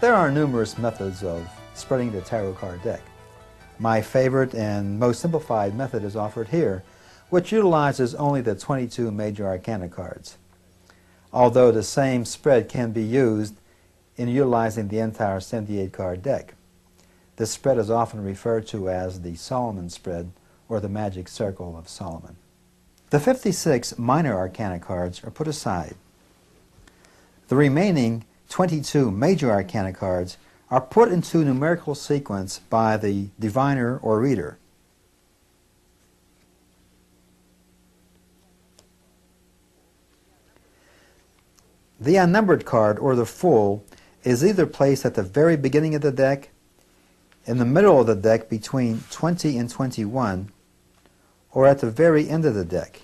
There are numerous methods of spreading the tarot card deck. My favorite and most simplified method is offered here, which utilizes only the 22 major arcana cards. Although the same spread can be used in utilizing the entire 78 card deck. This spread is often referred to as the Solomon spread or the Magic Circle of Solomon. The 56 minor arcana cards are put aside. The remaining 22 major arcana cards are put into numerical sequence by the diviner or reader. The unnumbered card, or the Fool, is either placed at the very beginning of the deck, in the middle of the deck between 20 and 21, or at the very end of the deck,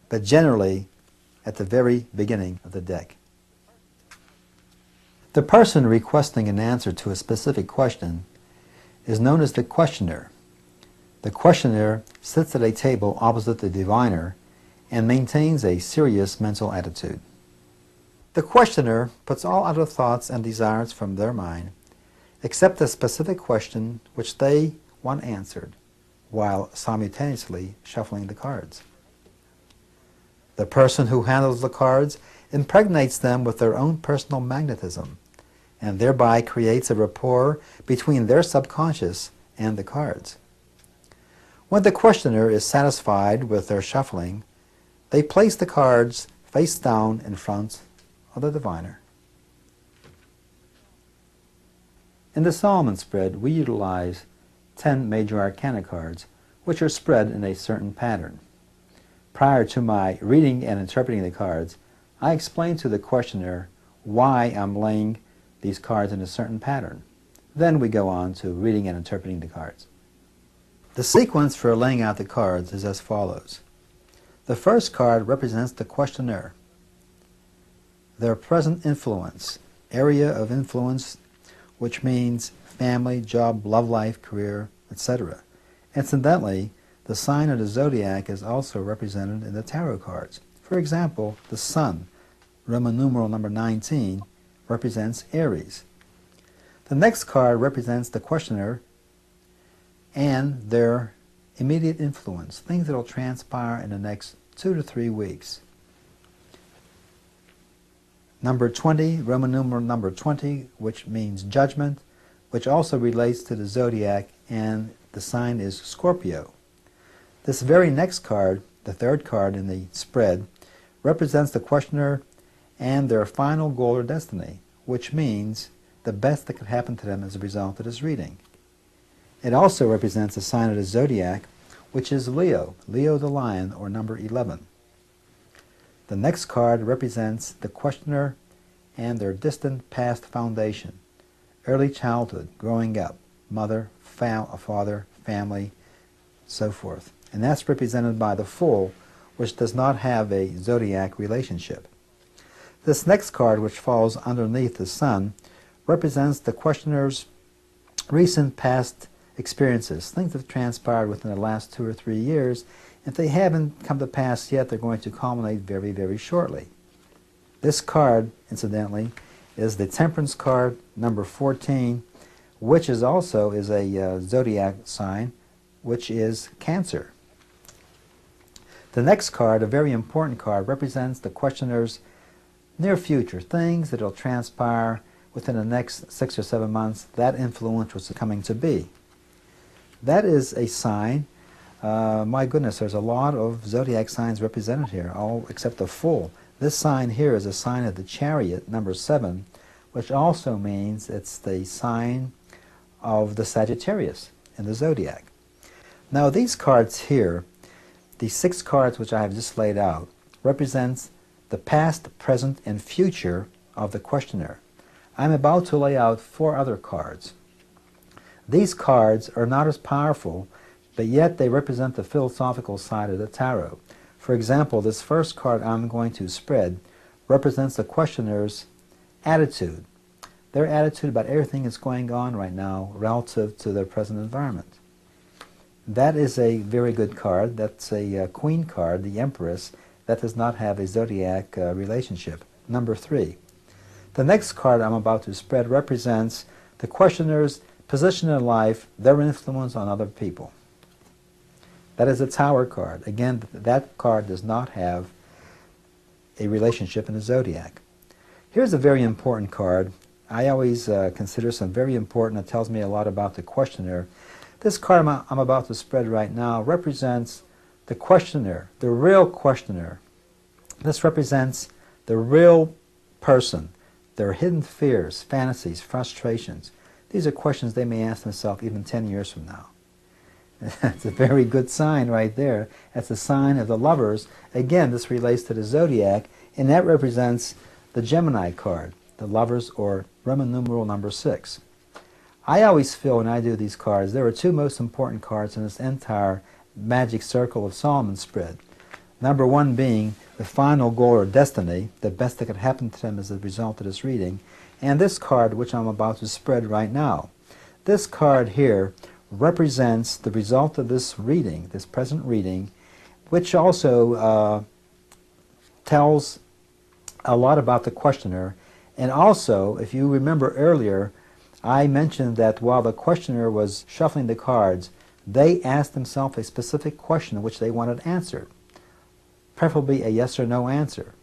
but generally at the very beginning of the deck. The person requesting an answer to a specific question is known as the questioner. The questioner sits at a table opposite the diviner and maintains a serious mental attitude. The questioner puts all other thoughts and desires from their mind except the specific question which they want answered, while simultaneously shuffling the cards. The person who handles the cards impregnates them with their own personal magnetism, and thereby creates a rapport between their subconscious and the cards. When the questioner is satisfied with their shuffling, they place the cards face down in front of the diviner. In the Solomon spread, we utilize 10 major arcana cards, which are spread in a certain pattern. Prior to my reading and interpreting the cards, I explain to the questioner why I'm laying these cards in a certain pattern. Then we go on to reading and interpreting the cards. The sequence for laying out the cards is as follows. The first card represents the questioner, their present influence, area of influence, which means family, job, love life, career, etc. Incidentally, the sign of the zodiac is also represented in the tarot cards. For example, the Sun, Roman numeral number 19, represents Aries. The next card represents the questioner and their immediate influence, things that will transpire in the next 2 to 3 weeks. Number 20, Roman numeral number 20, which means judgment, which also relates to the zodiac, and the sign is Scorpio. This very next card, the third card in the spread, represents the questioner and their final goal or destiny, which means the best that could happen to them as a result of this reading. It also represents the sign of the zodiac, which is Leo, Leo the lion, or number 11. The next card represents the questioner and their distant past foundation, early childhood, growing up, mother, father, family, so forth. And that's represented by the Fool, which does not have a zodiac relationship. This next card, which falls underneath the Sun, represents the questioner's recent past experiences, things that have transpired within the last 2 or 3 years. If they haven't come to pass yet, they're going to culminate very, very shortly. This card, incidentally, is the Temperance card, number 14, which is also a zodiac sign, which is Cancer. The next card, a very important card, represents the questioner's near future, things that will transpire within the next 6 or 7 months, that influence was coming to be. That is a sign. My goodness, there's a lot of zodiac signs represented here, all except the Fool. This sign here is a sign of the Chariot, number 7, which also means it's the sign of the Sagittarius in the zodiac. Now these cards here, the 6 cards which I have just laid out, represents the past, present, and future of the questioner. I'm about to lay out 4 other cards. These cards are not as powerful, but yet they represent the philosophical side of the tarot. For example, this first card I'm going to spread represents the questioner's attitude, their attitude about everything that's going on right now relative to their present environment. That is a very good card. That's a Queen card, the Empress, that does not have a zodiac relationship, number 3. The next card I'm about to spread represents the questioner's position in life, their influence on other people. That is a Tower card. Again, that card does not have a relationship in the zodiac. Here's a very important card. I always consider some very important. It tells me a lot about the questioner. This card I'm about to spread right now represents the questioner, the real questioner. This represents the real person, their hidden fears, fantasies, frustrations. These are questions they may ask themselves even 10 years from now. That's a very good sign right there. That's a sign of the Lovers. Again, this relates to the zodiac, and that represents the Gemini card, the Lovers, or Roman numeral number 6. I always feel when I do these cards, there are two most important cards in this entire magic circle of Solomon spread. Number one being the final goal or destiny, the best that could happen to them as a result of this reading, and this card which I'm about to spread right now. This card here represents the result of this reading, this present reading, which also tells a lot about the questioner. And also, if you remember earlier, I mentioned that while the questioner was shuffling the cards, they asked themselves a specific question which they wanted answered, preferably a yes or no answer.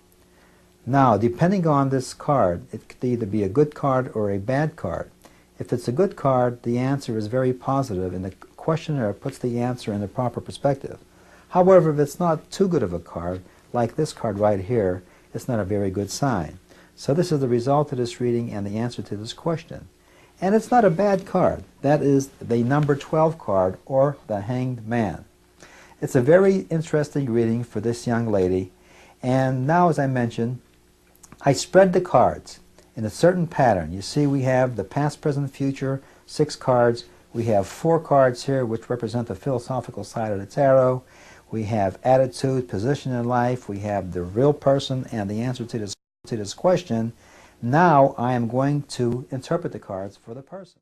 Now, depending on this card, it could either be a good card or a bad card. If it's a good card, the answer is very positive, and the questioner puts the answer in the proper perspective. However, if it's not too good of a card, like this card right here, it's not a very good sign. So this is the result of this reading and the answer to this question. And it's not a bad card. That is the number 12 card, or the Hanged Man. It's a very interesting reading for this young lady. And now, as I mentioned, I spread the cards in a certain pattern. You see, we have the past, present, future, 6 cards. We have 4 cards here which represent the philosophical side of the tarot. We have attitude, position in life. We have the real person and the answer to this question. Now I am going to interpret the cards for the person.